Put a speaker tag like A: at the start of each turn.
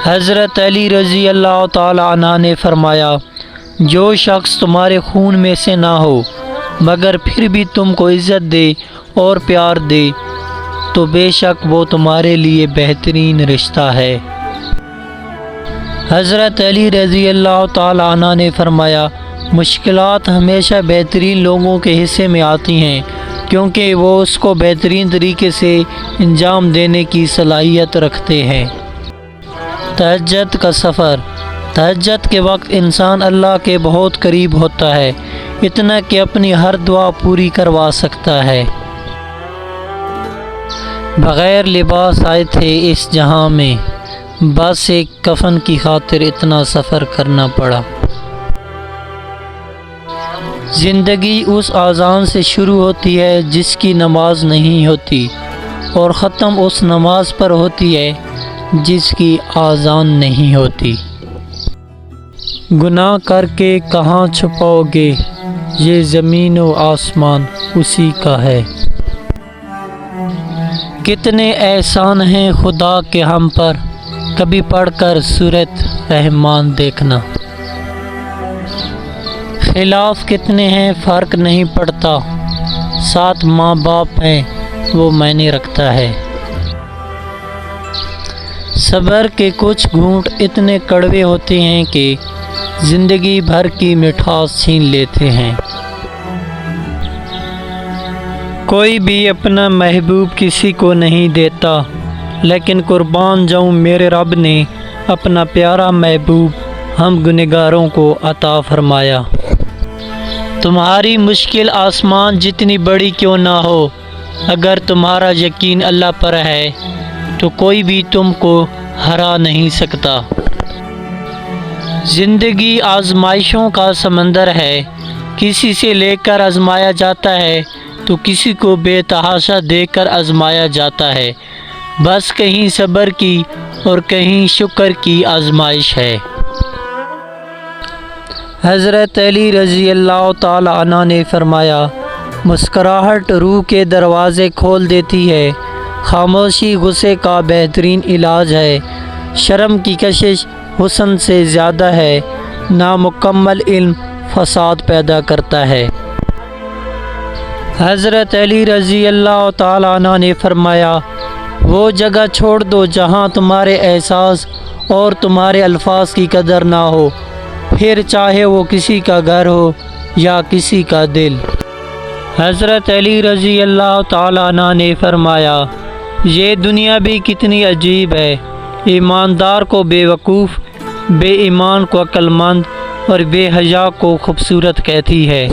A: حضرت علی رضی اللہ تعالی عنہ نے فرمایا، جو شخص تمہارے خون میں سے نہ ہو مگر پھر بھی تم کو عزت دے اور پیار دے تو بے شک وہ تمہارے لیے بہترین رشتہ ہے۔ حضرت علی رضی اللہ تعالی عنہ نے فرمایا، مشکلات ہمیشہ بہترین لوگوں کے حصے میں آتی ہیں کیونکہ وہ اس کو بہترین طریقے سے انجام دینے کی صلاحیت رکھتے ہیں۔ تہجد کا سفر۔ تہجد کے وقت انسان اللہ کے بہت قریب ہوتا ہے، اتنا کہ اپنی ہر دعا پوری کروا سکتا ہے۔ بغیر لباس آئے تھے اس جہاں میں، بس ایک کفن کی خاطر اتنا سفر کرنا پڑا۔ زندگی اس اذان سے شروع ہوتی ہے جس کی نماز نہیں ہوتی، اور ختم اس نماز پر ہوتی ہے جس کی اذان نہیں ہوتی۔ گناہ کر کے کہاں چھپاؤ گے، یہ زمین و آسمان اسی کا ہے۔ کتنے احسان ہیں خدا کے ہم پر، کبھی پڑھ کر سورۃ رحمان دیکھنا۔ خلاف کتنے ہیں فرق نہیں پڑتا، 7 ماں باپ ہیں وہ میں نے رکھتا ہے۔ صبر کے کچھ گھونٹ اتنے کڑوے ہوتے ہیں کہ زندگی بھر کی مٹھاس چھین لیتے ہیں۔ کوئی بھی اپنا محبوب کسی کو نہیں دیتا، لیکن قربان جاؤں میرے رب نے اپنا پیارا محبوب ہم گنہگاروں کو عطا فرمایا۔ تمہاری مشکل آسمان جتنی بڑی کیوں نہ ہو، اگر تمہارا یقین اللہ پر ہے تو کوئی بھی تم کو ہرا نہیں سکتا۔ زندگی آزمائشوں کا سمندر ہے، کسی سے لے کر آزمایا جاتا ہے تو کسی کو بے تحاشا دے کر آزمایا جاتا ہے، بس کہیں صبر کی اور کہیں شکر کی آزمائش ہے۔ حضرت علی رضی اللہ تعالی عنہ نے فرمایا، مسکراہٹ روح کے دروازے کھول دیتی ہے، خاموشی غصے کا بہترین علاج ہے، شرم کی کشش حسن سے زیادہ ہے، نامکمل علم فساد پیدا کرتا ہے۔ حضرت علی رضی اللہ تعالی عنہ نے فرمایا، وہ جگہ چھوڑ دو جہاں تمہارے احساس اور تمہارے الفاظ کی قدر نہ ہو، پھر چاہے وہ کسی کا گھر ہو یا کسی کا دل۔ حضرت علی رضی اللہ تعالی عنہ نے فرمایا، یہ دنیا بھی کتنی عجیب ہے، ایماندار کو بے وقوف، بے ایمان کو عقل مند اور بے حیا کو خوبصورت کہتی ہے۔